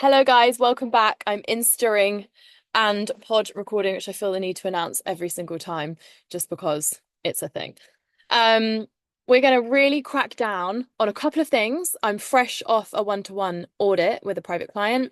Hello guys, welcome back. I'm Instaring and pod recording, which I feel the need to announce every single time just because it's a thing. Um, we're going to really crack down on a couple of things. I'm fresh off a one-to-one audit with a private client.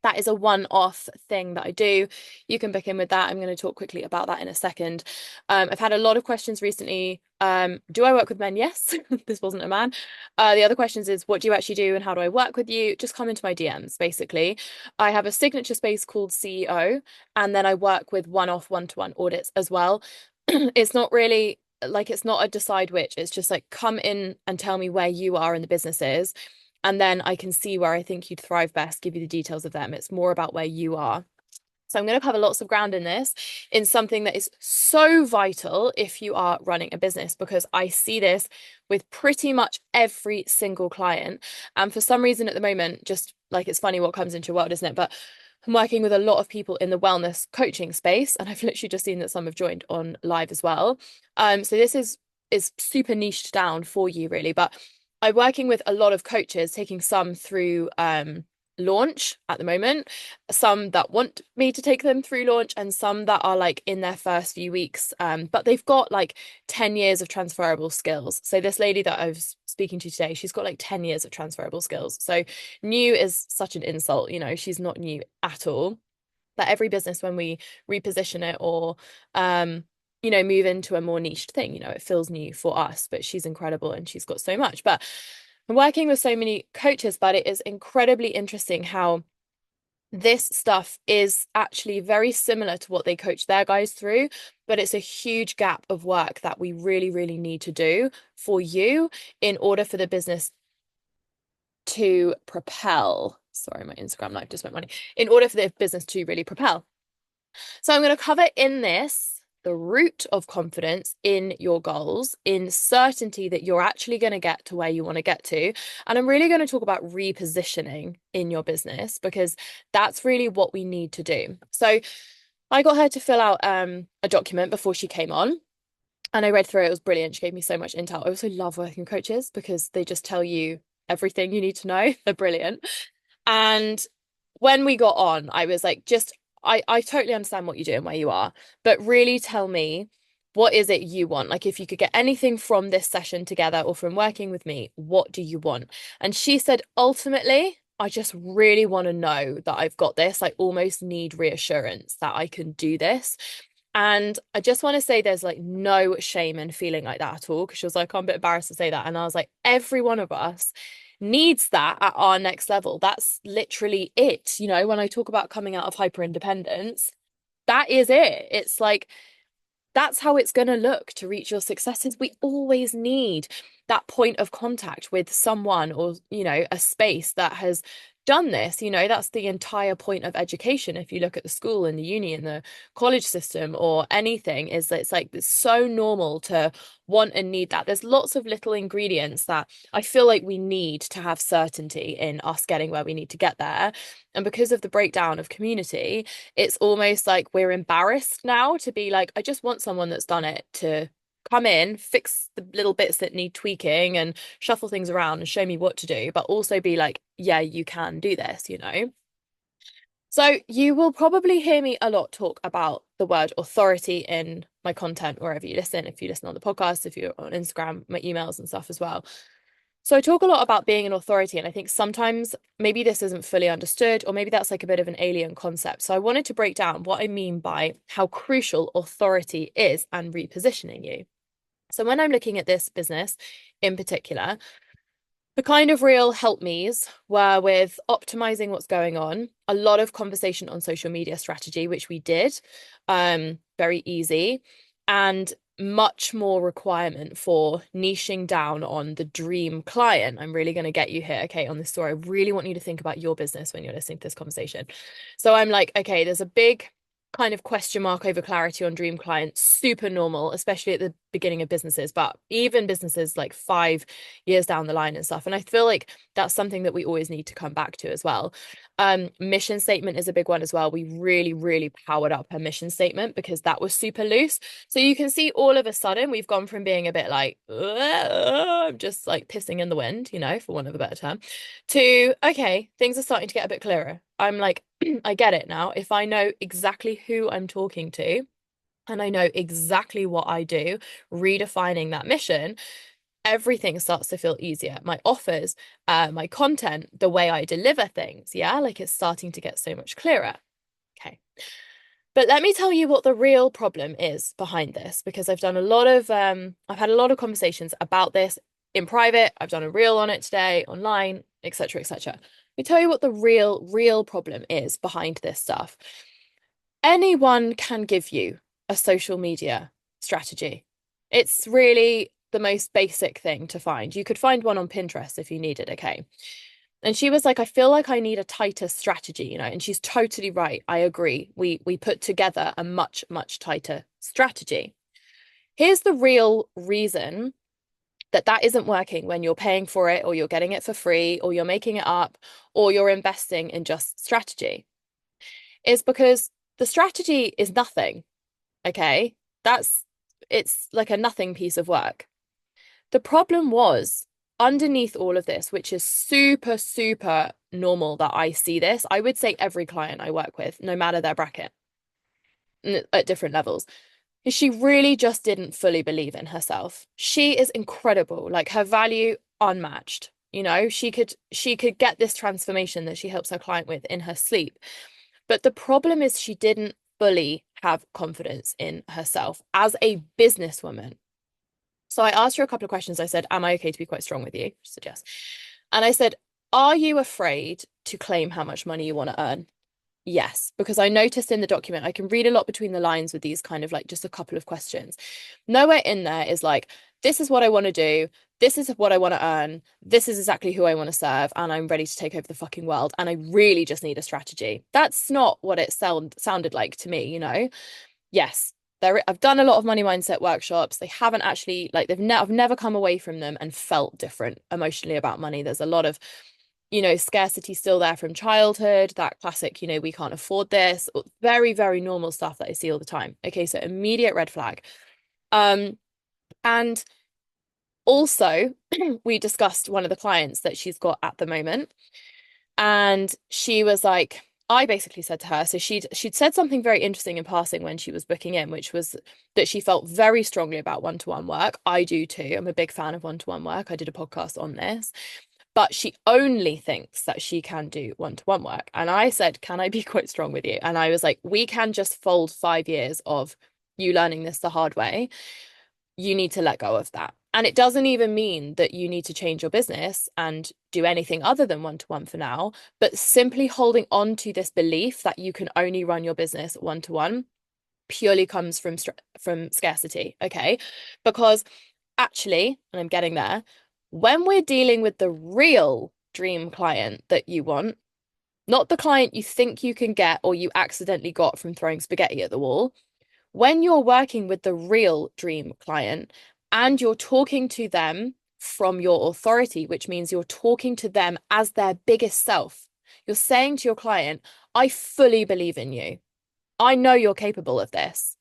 That is a one-off thing that I do. You can book in with that. I'm going to talk quickly about that in a second. I've had a lot of questions recently. Do I work with men? Yes. This wasn't a man. The other questions is, what do you actually do and how do I work with you? Just come into my DMs, basically. I have a signature space called CEO, and then I work with one-off one-to-one audits as well. It's not really like it's not a decide which. It's just like come in and tell me where you are in the businesses and then I can see where I think you'd thrive best, give you the details of them. It's more about where you are. So I'm going to cover lots of ground in this, in something that is so vital if you are running a business, because I see this with pretty much every single client. And for some reason at the moment, just like it's funny what comes into your world, isn't it? But I'm working with a lot of people in the wellness coaching space, and I've literally just seen that some have joined on live as well. So this is super niched down for you really, but I'm working with a lot of coaches, taking some through launch at the moment, some that want me to take them through launch, and some that are like in their first few weeks. But they've got like 10 years of transferable skills. So this lady that I was speaking to today, she's got like 10 years of transferable skills. So new is such an insult, she's not new at all. But every business, when we reposition it or move into a more niched thing, it feels new for us, but she's incredible and she's got so much. But I'm working with so many coaches, but it is incredibly interesting how this stuff is actually very similar to what they coach their guys through, but it's a huge gap of work that we really, really need to do for you in order for the business to propel. Sorry, my Instagram live just went money. In order for the business to really propel. So I'm going to cover in this the root of confidence in your goals, in certainty that you're actually going to get to where you want to get to. And I'm really going to talk about repositioning in your business because that's really what we need to do. So I got her to fill out a document before she came on. And I read through it. It was brilliant. She gave me so much intel. I also love working with coaches because they just tell you everything you need to know. They're brilliant. And when we got on, I was like, I totally understand what you do and where you are, but really tell me, what is it you want? Like, if you could get anything from this session together or from working with me, what do you want? And she said, ultimately, I just really want to know that I've got this. I almost need reassurance that I can do this. And I just want to say there's like no shame in feeling like that at all. Because she was like, I'm a bit embarrassed to say that. And I was like, every one of us needs that at our next level. That's literally it. When I talk about coming out of hyper independence, that is it. It's like, that's how it's going to look to reach your successes. We always need that point of contact with someone or, a space that has done this. That's the entire point of education. If you look at the school and the uni and the college system or anything, is that it's so normal to want and need that. There's lots of little ingredients that I feel like we need to have certainty in us getting where we need to get there. And because of the breakdown of community, it's almost like we're embarrassed now to be like, I just want someone that's done it to come in, fix the little bits that need tweaking and shuffle things around and show me what to do, but also be like, yeah, you can do this. So you will probably hear me a lot talk about the word authority in my content wherever you listen. If you listen on the podcast, if you're on Instagram, my emails and stuff as well. So I talk a lot about being an authority, and I think sometimes maybe this isn't fully understood, or maybe that's like a bit of an alien concept. So I wanted to break down what I mean by how crucial authority is and repositioning you. So when I'm looking at this business in particular, the kind of real help me's were with optimizing what's going on, a lot of conversation on social media strategy, which we did, very easy, and much more requirement for niching down on the dream client. I'm really going to get you here, okay, on this story. I really want you to think about your business when you're listening to this conversation. So I'm like, okay, there's a big kind of question mark over clarity on dream clients, super normal, especially at the beginning of businesses, but even businesses like 5 years down the line and stuff. And I feel like that's something that we always need to come back to as well. Mission statement is a big one as well. We really, really powered up her mission statement because that was super loose. So you can see all of a sudden we've gone from being a bit like, just like pissing in the wind, for want of a better term, to, okay, things are starting to get a bit clearer. I'm like, I get it now. If I know exactly who I'm talking to and I know exactly what I do, redefining that mission, everything starts to feel easier. My offers, my content, the way I deliver things, yeah, like it's starting to get so much clearer. Okay. But let me tell you what the real problem is behind this, because I've had a lot of conversations about this in private. I've done a reel on it today, online, etc., etc. Let me tell you what the real problem is behind this stuff. Anyone can give you a social media strategy. It's really the most basic thing to find. You could find one on Pinterest if you needed, okay? And she was like, I feel like I need a tighter strategy, and she's totally right. I agree. We put together a much, much tighter strategy. Here's the real reason that isn't working when you're paying for it, or you're getting it for free, or you're making it up, or you're investing in just strategy, is because the strategy is nothing, okay? It's like a nothing piece of work. The problem was underneath all of this, which is super, super normal that I see this. I would say every client I work with, no matter their bracket, at different levels, is she really just didn't fully believe in herself. She is incredible, like her value unmatched. She could get this transformation that she helps her client with in her sleep. But the problem is she didn't fully have confidence in herself as a businesswoman. So I asked her a couple of questions. I said, am I okay to be quite strong with you? She said yes. And I said, are you afraid to claim how much money you want to earn? Yes, because I noticed in the document, I can read a lot between the lines with these kind of like just a couple of questions. Nowhere in there is like, this is what I want to do. This is what I want to earn. This is exactly who I want to serve. And I'm ready to take over the fucking world. And I really just need a strategy. That's not what it sounded like to me. Yes, I've done a lot of money mindset workshops. They haven't actually like I've never come away from them and felt different emotionally about money. There's a lot of scarcity still there from childhood, that classic, we can't afford this, very, very normal stuff that I see all the time. Okay, so immediate red flag. And also we discussed one of the clients that she's got at the moment, and she was like, I basically said to her, so she'd said something very interesting in passing when she was booking in, which was that she felt very strongly about one-to-one work. I do too. I'm a big fan of one-to-one work. I did a podcast on this. But she only thinks that she can do one-to-one work. And I said, can I be quite strong with you? And I was like, we can just fold 5 years of you learning this the hard way. You need to let go of that. And it doesn't even mean that you need to change your business and do anything other than one-to-one for now, but simply holding on to this belief that you can only run your business one-to-one purely comes from scarcity, okay? Because actually, and I'm getting there, when we're dealing with the real dream client that you want, not the client you think you can get or you accidentally got from throwing spaghetti at the wall, when you're working with the real dream client and you're talking to them from your authority, which means you're talking to them as their biggest self, you're saying to your client, I fully believe in you. I know you're capable of this.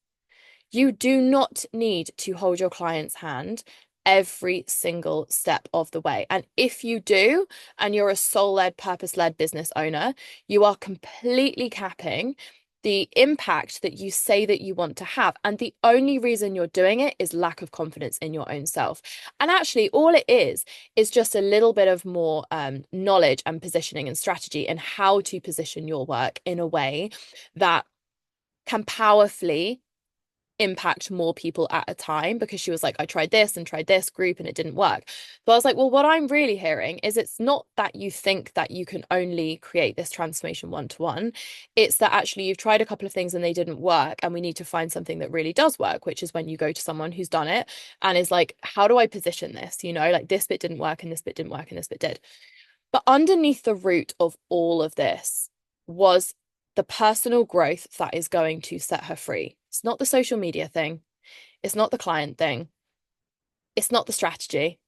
You do not need to hold your client's hand every single step of the way. And if you do, and you're a soul-led, purpose-led business owner, you are completely capping the impact that you say that you want to have. And the only reason you're doing it is lack of confidence in your own self. And actually, all it is just a little bit of more knowledge and positioning and strategy and how to position your work in a way that can powerfully impact more people at a time. Because she was like, I tried this and tried this group and it didn't work. So I was like, well, what I'm really hearing is it's not that you think that you can only create this transformation one-to-one. It's that actually you've tried a couple of things and they didn't work, and we need to find something that really does work, which is when you go to someone who's done it and is like, how do I position this? Like this bit didn't work and this bit didn't work and this bit did. But underneath the root of all of this was the personal growth that is going to set her free. It's not the social media thing. It's not the client thing. It's not the strategy.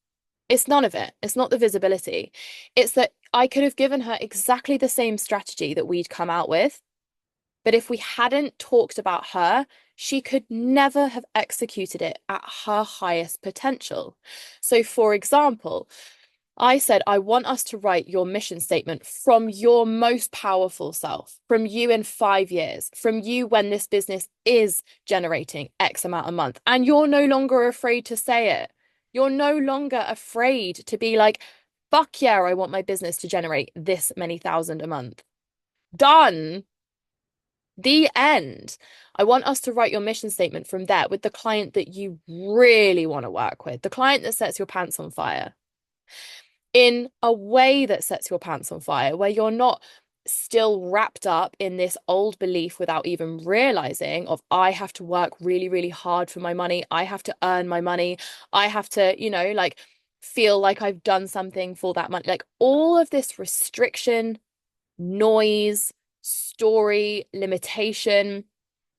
It's none of it. It's not the visibility. It's that I could have given her exactly the same strategy that we'd come out with, but if we hadn't talked about her, she could never have executed it at her highest potential. So, for example, I said, I want us to write your mission statement from your most powerful self, from you in 5 years, from you when this business is generating X amount a month, and you're no longer afraid to say it. You're no longer afraid to be like, fuck yeah, I want my business to generate this many thousand a month. Done. The end. I want us to write your mission statement from there with the client that you really want to work with, the client that sets your pants on fire in a way that sets your pants on fire, where you're not still wrapped up in this old belief without even realizing of I have to work really, really hard for my money. I have to earn my money. I have to, like feel like I've done something for that money. Like all of this restriction, noise, story, limitation,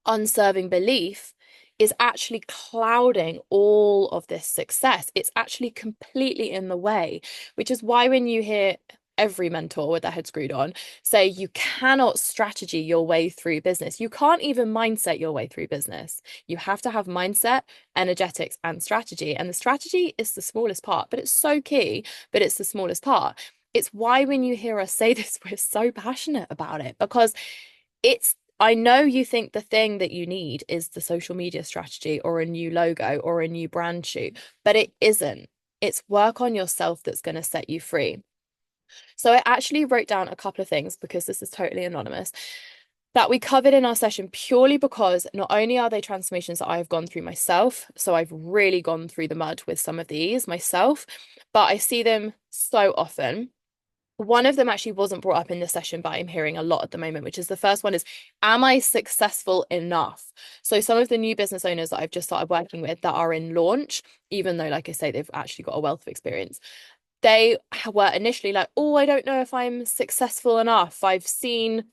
unserving belief is actually clouding all of this success. It's actually completely in the way, which is why when you hear every mentor with their head screwed on say you cannot strategy your way through business, you can't even mindset your way through business. You have to have mindset, energetics, and strategy. And the strategy is the smallest part, but it's so key, but it's the smallest part. It's why when you hear us say this, we're so passionate about it, because I know you think the thing that you need is the social media strategy or a new logo or a new brand shoot, but it isn't. It's work on yourself that's going to set you free. So I actually wrote down a couple of things, because this is totally anonymous, that we covered in our session, purely because not only are they transformations that I've gone through myself, so I've really gone through the mud with some of these myself, but I see them so often. One of them actually wasn't brought up in this session, but I'm hearing a lot at the moment, which is the first one is, am I successful enough? So some of the new business owners that I've just started working with that are in launch, even though, like I say, they've actually got a wealth of experience, they were initially like, oh, I don't know if I'm successful enough. I've seen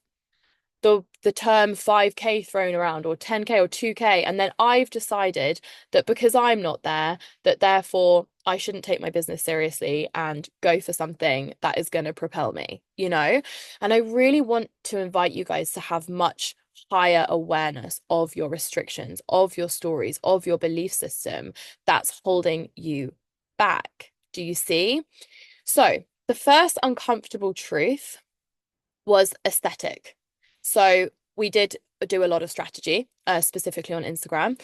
the term 5K thrown around, or 10K or 2K, and then I've decided that because I'm not there, that therefore I shouldn't take my business seriously and go for something that is going to propel me, and I really want to invite you guys to have much higher awareness of your restrictions, of your stories, of your belief system that's holding you back. Do you see? So the first uncomfortable truth was aesthetic. So we did do a lot of strategy, specifically on Instagram,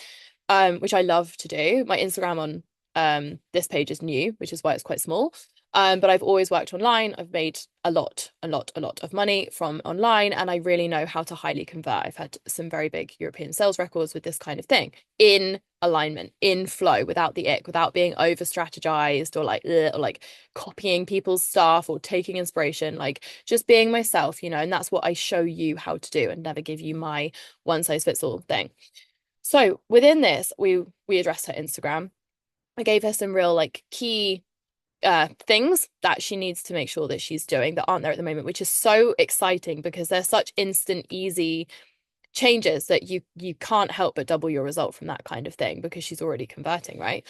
which I love to do. My Instagram on this page is new, which is why it's quite small. But I've always worked online. I've made a lot of money from online, and I really know how to highly convert. I've had some very big European sales records with this kind of thing, in alignment, in flow, without the ick, without being over strategized or like copying people's stuff or taking inspiration, like just being myself, and that's what I show you how to do, and never give you my one size fits all thing. So within this, we addressed her Instagram. I gave her some real like key things that she needs to make sure that she's doing that aren't there at the moment, which is so exciting, because they're such instant, easy changes that you can't help but double your result from that kind of thing, because she's already converting, right?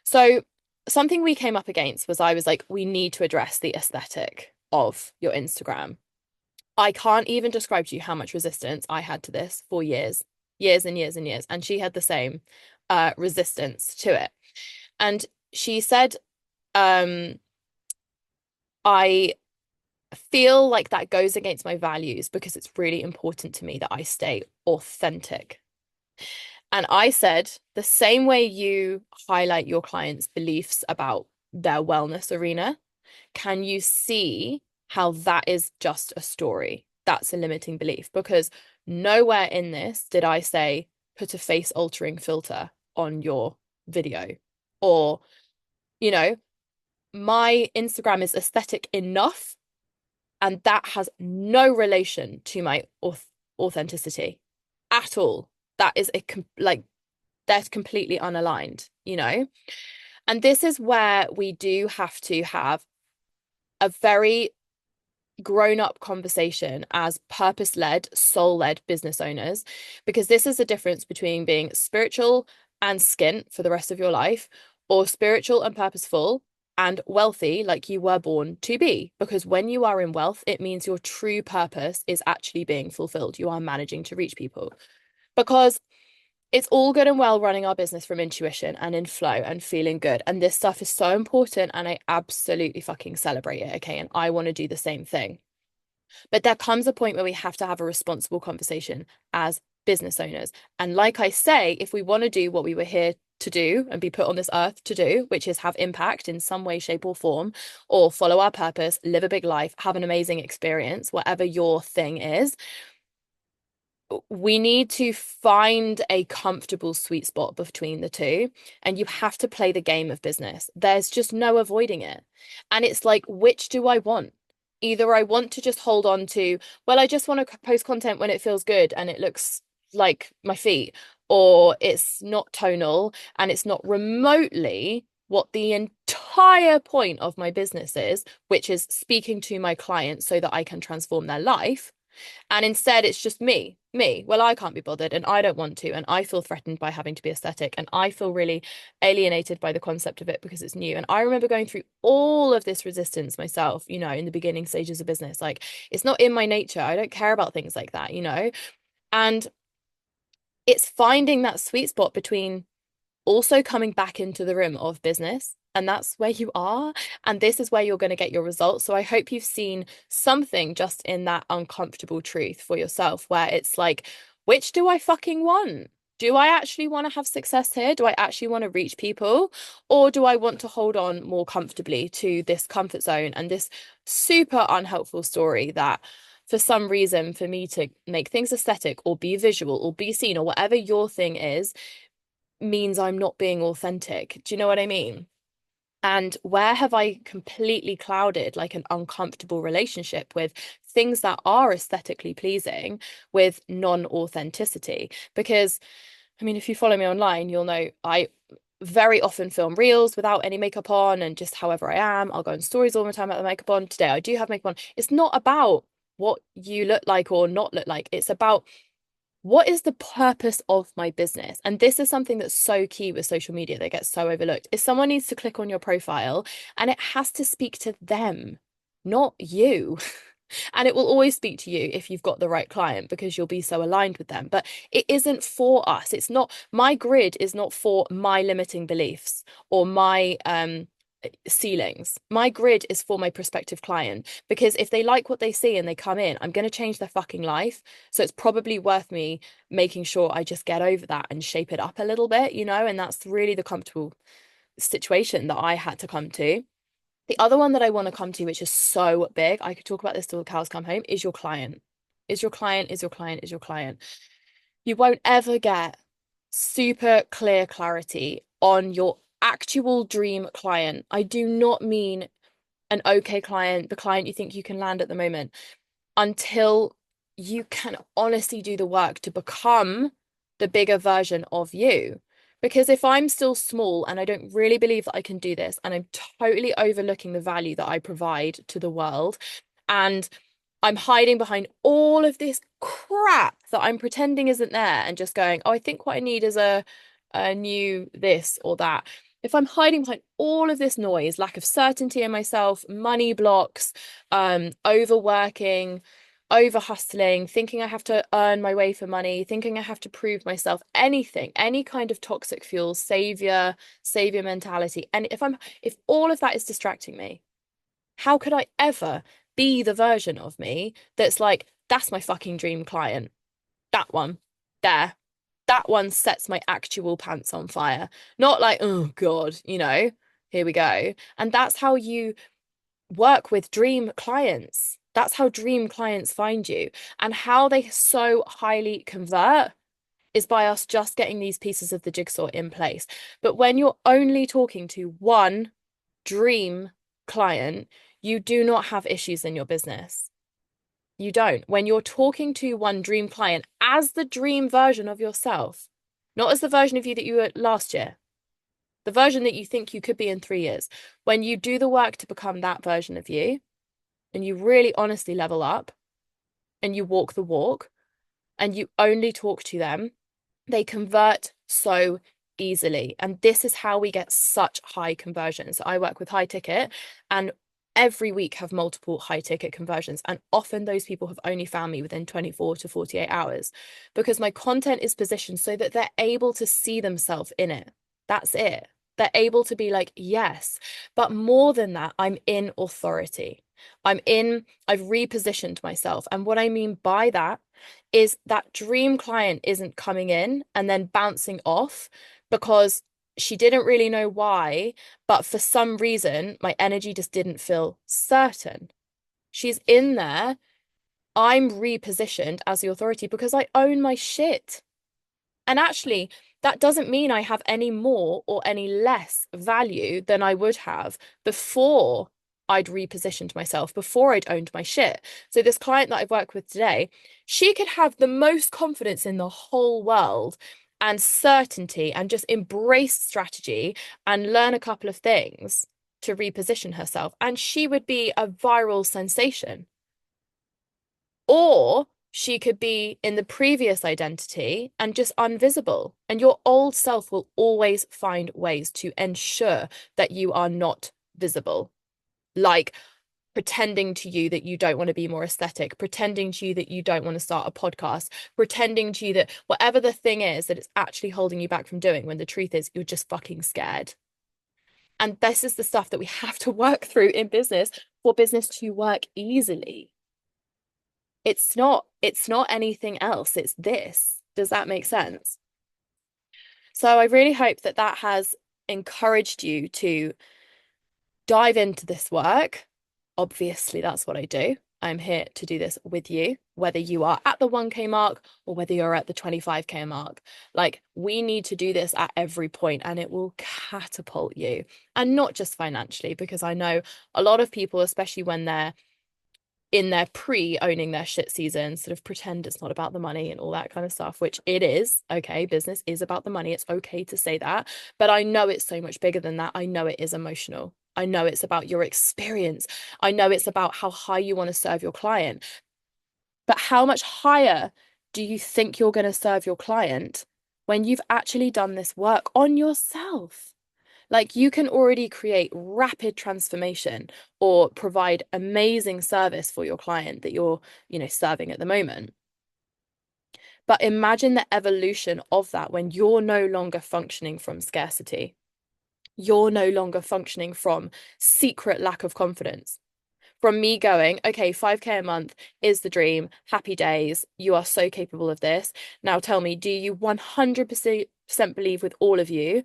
So something we came up against was, I was like, we need to address the aesthetic of your Instagram. I can't even describe to you how much resistance I had to this for years and years and years, and she had the same resistance to it. And she said, I feel like that goes against my values, because it's really important to me that I stay authentic. And I said, the same way you highlight your clients' beliefs about their wellness arena, can you see how that is just a story? That's a limiting belief, because nowhere in this did I say, put a face altering filter on your video, or, my Instagram is aesthetic enough, and that has no relation to my authenticity at all. That is that's completely unaligned, And this is where we do have to have a very grown-up conversation as purpose-led, soul-led business owners, because this is the difference between being spiritual and skint for the rest of your life, or spiritual and purposeful and wealthy like you were born to be. Because when you are in wealth, it means your true purpose is actually being fulfilled. You are managing to reach people. Because it's all good and well running our business from intuition and in flow and feeling good. And this stuff is so important. And I absolutely fucking celebrate it. Okay. And I want to do the same thing. But there comes a point where we have to have a responsible conversation as business owners. And like I say, if we want to do what we were here to do and be put on this earth to do, which is have impact in some way, shape, or form, or follow our purpose, live a big life, have an amazing experience, whatever your thing is, we need to find a comfortable sweet spot between the two. And you have to play the game of business. There's just no avoiding it. And it's like, which do I want? Either I want to just hold on to, well, I just want to post content when it feels good and it looks like my feet, or it's not tonal and it's not remotely what the entire point of my business is, which is speaking to my clients so that I can transform their life. And instead, it's just me. Well, I can't be bothered and I don't want to. And I feel threatened by having to be aesthetic. And I feel really alienated by the concept of it because it's new. And I remember going through all of this resistance myself, in the beginning stages of business. Like, it's not in my nature. I don't care about things like that. And it's finding that sweet spot between also coming back into the room of business. And that's where you are. And this is where you're going to get your results. So I hope you've seen something just in that uncomfortable truth for yourself, where it's like, which do I fucking want? Do I actually want to have success here? Do I actually want to reach people? Or do I want to hold on more comfortably to this comfort zone and this super unhelpful story that for some reason, for me to make things aesthetic or be visual or be seen or whatever your thing is, means I'm not being authentic. Do you know what I mean? And where have I completely clouded like an uncomfortable relationship with things that are aesthetically pleasing with non-authenticity? Because, I mean, if you follow me online, you'll know I very often film reels without any makeup on and just however I am. I'll go on stories all the time without the makeup on. Today I do have makeup on. It's not about what you look like or not look like. It's about what is the purpose of my business? And this is something that's so key with social media that gets so overlooked. Is someone needs to click on your profile and it has to speak to them, not you. And it will always speak to you if you've got the right client because you'll be so aligned with them. But it isn't for us. It's not, my grid is not for my limiting beliefs or my ceilings. My grid is for my prospective client because if they like what they see and they come in, I'm going to change their fucking life. So it's probably worth me making sure I just get over that and shape it up a little bit, and that's really the comfortable situation that I had to come to. The other one that I want to come to, which is so big, I could talk about this till the cows come home, is your client. Is your client, is your client, is your client. You won't ever get super clear clarity on your actual dream client. I do not mean an okay client, the client you think you can land at the moment, until you can honestly do the work to become the bigger version of you. Because if I'm still small and I don't really believe that I can do this, and I'm totally overlooking the value that I provide to the world, and I'm hiding behind all of this crap that I'm pretending isn't there and just going, oh, I think what I need is a new this or that. If I'm hiding behind all of this noise, lack of certainty in myself, money blocks, overworking, over hustling, thinking I have to earn my way for money, thinking I have to prove myself, anything, any kind of toxic fuel, savior mentality. And if all of that is distracting me, how could I ever be the version of me that's like, that's my fucking dream client? That one there. That one sets my actual pants on fire. Not like, oh God, here we go. And that's how you work with dream clients. That's how dream clients find you. And how they so highly convert is by us just getting these pieces of the jigsaw in place. But when you're only talking to one dream client, you do not have issues in your business. You don't. When you're talking to one dream client as the dream version of yourself, not as the version of you that you were last year, the version that you think you could be in 3 years, when you do the work to become that version of you and you really honestly level up and you walk the walk and you only talk to them, they convert so easily. And this is how we get such high conversions. So I work with high ticket and every week have multiple high ticket conversions. And often those people have only found me within 24 to 48 hours because my content is positioned so that they're able to see themselves in it. That's it. They're able to be like, yes. But more than that, I'm in authority. I've repositioned myself. And what I mean by that is that dream client isn't coming in and then bouncing off because she didn't really know why, but for some reason, my energy just didn't feel certain. She's in there. I'm repositioned as the authority because I own my shit. And actually, that doesn't mean I have any more or any less value than I would have before I'd repositioned myself, before I'd owned my shit. So this client that I've worked with today, she could have the most confidence in the whole world and certainty and just embrace strategy and learn a couple of things to reposition herself. And she would be a viral sensation. Or she could be in the previous identity and just invisible. And your old self will always find ways to ensure that you are not visible. Like pretending to you that you don't want to be more aesthetic, pretending to you that you don't want to start a podcast, pretending to you that whatever the thing is that it's actually holding you back from doing, when the truth is you're just fucking scared. And this is the stuff that we have to work through in business for business to work easily. It's not anything else. It's this. Does that make sense? So I really hope that that has encouraged you to dive into this work. Obviously, that's what I do. I'm here to do this with you, whether you are at the 1K mark or whether you're at the 25K mark. Like, we need to do this at every point and it will catapult you. And not just financially, because I know a lot of people, especially when they're in their pre-owning their shit season, sort of pretend it's not about the money and all that kind of stuff, which it is. Okay, business is about the money. It's okay to say that. But I know it's so much bigger than that. I know it is emotional. I know it's about your experience. I know it's about how high you want to serve your client. But how much higher do you think you're going to serve your client when you've actually done this work on yourself? Like, you can already create rapid transformation or provide amazing service for your client that you're, serving at the moment. But imagine the evolution of that when you're no longer functioning from scarcity. You're no longer functioning from secret lack of confidence. From me going, okay, 5K a month is the dream. Happy days. You are so capable of this. Now tell me, do you 100% believe with all of you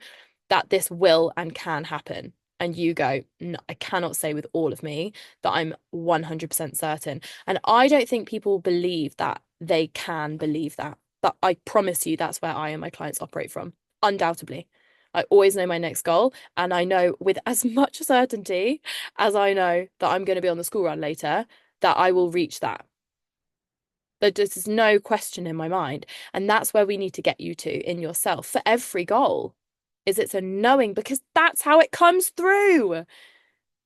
that this will and can happen? And you go, no, I cannot say with all of me that I'm 100% certain. And I don't think people believe that they can believe that. But I promise you, that's where I and my clients operate from. Undoubtedly. I always know my next goal. And I know with as much certainty as I know that I'm going to be on the school run later, that I will reach that. There's no question in my mind. And that's where we need to get you to in yourself for every goal. Is it's a knowing, because that's how it comes through.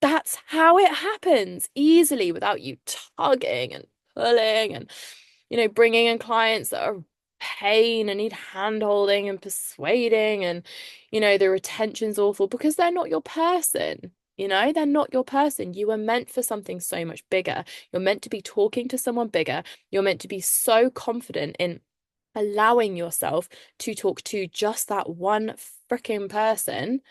That's how it happens easily without you tugging and pulling and, bringing in clients that are pain and need hand holding and persuading, and, the retention's awful because they're not your person. They're not your person. You were meant for something so much bigger. You're meant to be talking to someone bigger. You're meant to be so confident in allowing yourself to talk to just that one freaking person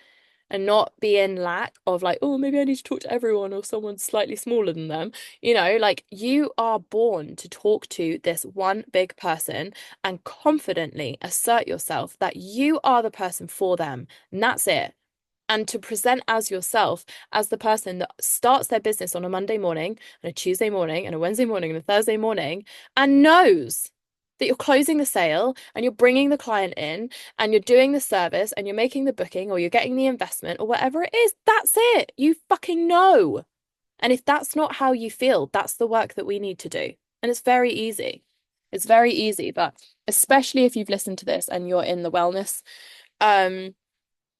and not be in lack of like, oh, maybe I need to talk to everyone or someone slightly smaller than them. Like, you are born to talk to this one big person and confidently assert yourself that you are the person for them. And that's it. And to present as yourself as the person that starts their business on a Monday morning and a Tuesday morning and a Wednesday morning and a Thursday morning and knows that you're closing the sale and you're bringing the client in and you're doing the service and you're making the booking or you're getting the investment or whatever it is. That's it. You fucking know. And if that's not how you feel, that's the work that we need to do. And it's very easy. It's very easy, but especially if you've listened to this and you're in the wellness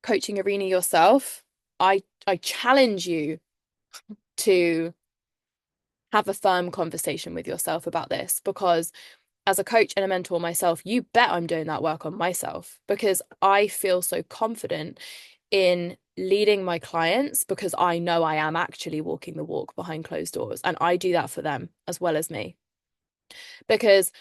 coaching arena yourself, I challenge you to have a firm conversation with yourself about this, because as a coach and a mentor myself, you bet I'm doing that work on myself because I feel so confident in leading my clients because I know I am actually walking the walk behind closed doors. And I do that for them as well as me. Because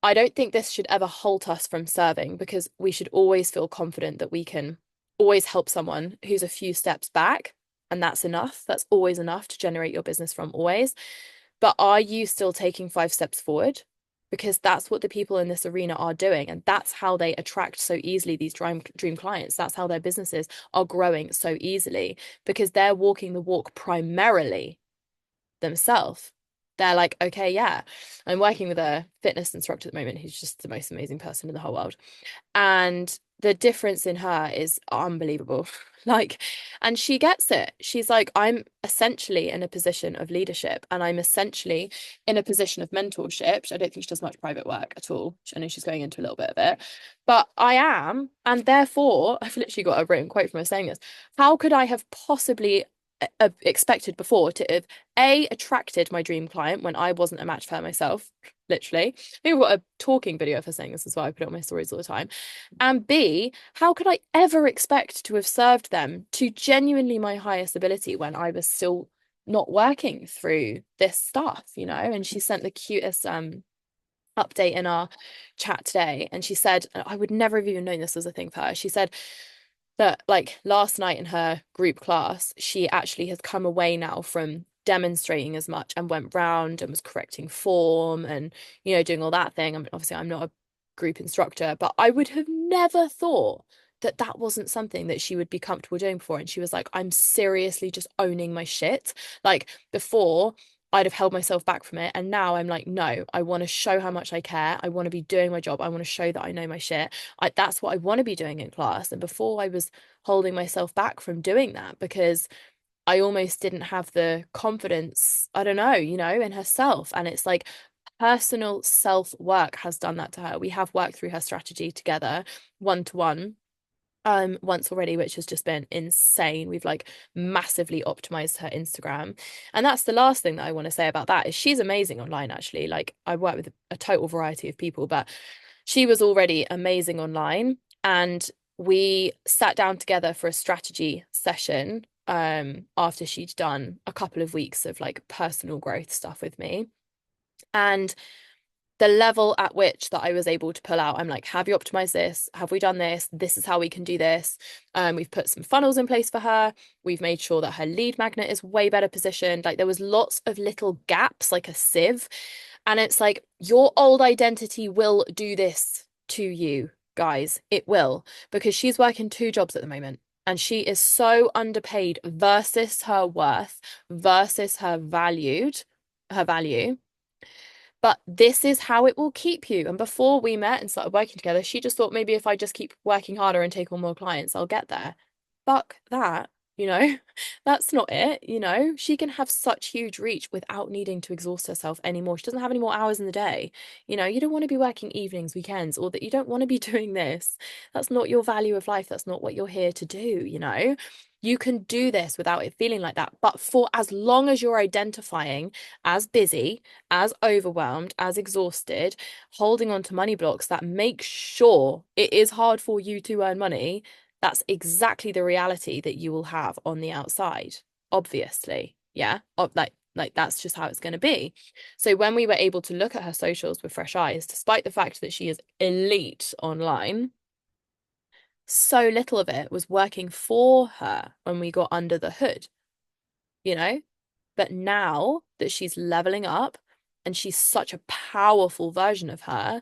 I don't think this should ever halt us from serving because we should always feel confident that we can always help someone who's a few steps back. And that's enough. That's always enough to generate your business from always. But are you still taking 5 steps forward? Because that's what the people in this arena are doing. And that's how they attract so easily these dream clients. That's how their businesses are growing so easily because they're walking the walk primarily themselves. They're like, okay, yeah, I'm working with a fitness instructor at the moment who's just the most amazing person in the whole world. And the difference in her is unbelievable. Like, and she gets it. She's like, I'm essentially in a position of leadership and I'm essentially in a position of mentorship. I don't think she does much private work at all. I know she's going into a little bit of it, but I am. And therefore, I've literally got a written quote from her saying this. How could I have possibly expected before to have attracted my dream client when I wasn't a match for her myself, literally. I think I've got a talking video of her saying this as well. I put it on my stories all the time. And B, how could I ever expect to have served them to genuinely my highest ability when I was still not working through this stuff, you know? And she sent the cutest update in our chat today, and she said, I would never have even known this was a thing for her. She said that like last night in her group class, she actually has come away now from demonstrating as much and went round and was correcting form and, you know, doing all that thing. I mean, obviously, I'm not a group instructor, but I would have never thought that that wasn't something that she would be comfortable doing before. And she was like, I'm seriously just owning my shit. Like before, I'd have held myself back from it. And now I'm like, no, I want to show how much I care. I want to be doing my job. I want to show that I know my shit. That's what I want to be doing in class. And before I was holding myself back from doing that because I almost didn't have the confidence, I don't know, you know, in herself. And it's like personal self-work has done that to her. We have worked through her strategy together, one-to-one once already, which has just been insane. We've like massively optimized her Instagram. And that's the last thing that I want to say about that is she's amazing online actually. Like I work with a total variety of people, but she was already amazing online. And we sat down together for a strategy session after she'd done a couple of weeks of like personal growth stuff with me. And the level at which that I was able to pull out, I'm like, have you optimized this? Have we done this? This is how we can do this. We've put some funnels in place for her. We've made sure that her lead magnet is way better positioned. Like there was lots of little gaps, like a sieve. And it's like, your old identity will do this to you, guys. It will, because she's working 2 jobs at the moment. And she is so underpaid versus her worth, versus her value. But this is how it will keep you. And before we met and started working together, she just thought maybe if I just keep working harder and take on more clients, I'll get there. Fuck that, you know? That's not it, you know? She can have such huge reach without needing to exhaust herself anymore. She doesn't have any more hours in the day. You know, you don't want to be working evenings, weekends, or that you don't want to be doing this. That's not your value of life. That's not what you're here to do, you know? You can do this without it feeling like that. But for as long as you're identifying as busy, as overwhelmed, as exhausted, holding on to money blocks that make sure it is hard for you to earn money, that's exactly the reality that you will have on the outside, obviously. Yeah. Like that's just how it's going to be. So when we were able to look at her socials with fresh eyes, despite the fact that she is elite online, so little of it was working for her when we got under the hood, you know? But now that she's leveling up and she's such a powerful version of her,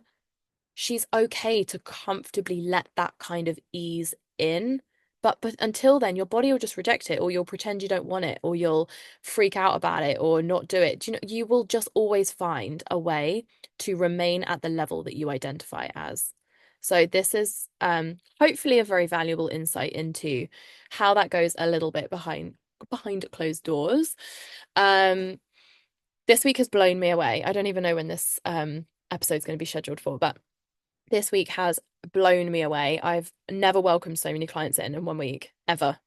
she's okay to comfortably let that kind of ease in. But until then, your body will just reject it, or you'll pretend you don't want it, or you'll freak out about it, or not do it. Do you know, you will just always find a way to remain at the level that you identify as. So this is hopefully a very valuable insight into how that goes a little bit behind closed doors. This week has blown me away. I don't even know when this episode's going to be scheduled for, but this week has blown me away. I've never welcomed so many clients in 1 week, ever.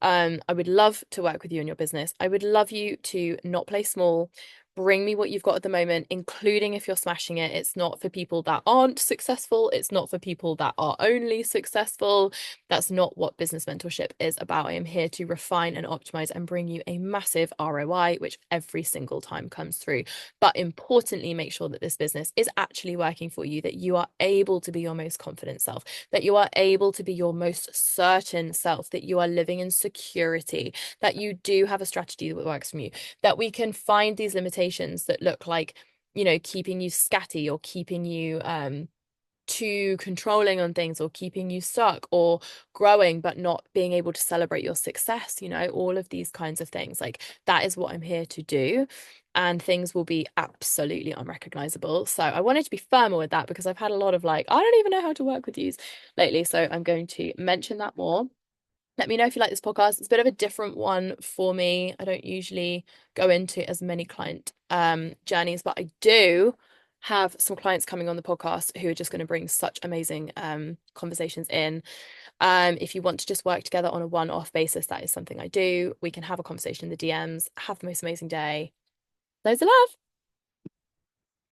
I would love to work with you in your business. I would love you to not play small, bring me what you've got at the moment, including if you're smashing it. It's not for people that aren't successful. It's not for people that are only successful. That's not what business mentorship is about. I am here to refine and optimize and bring you a massive ROI, which every single time comes through. But importantly, make sure that this business is actually working for you, that you are able to be your most confident self, that you are able to be your most certain self, that you are living in security, that you do have a strategy that works for you, that we can find these limitations that look like, keeping you scatty or keeping you too controlling on things or keeping you stuck or growing but not being able to celebrate your success, all of these kinds of things. Like, that is what I'm here to do. And things will be absolutely unrecognizable. So I wanted to be firmer with that because I've had a lot of like, I don't even know how to work with these lately. So I'm going to mention that more. Let me know if you like this podcast. It's a bit of a different one for me. I don't usually go into as many client journeys, but I do have some clients coming on the podcast who are just going to bring such amazing conversations in. If you want to just work together on a one-off basis, that is something I do. We can have a conversation in the DMs. Have the most amazing day. Loads of love.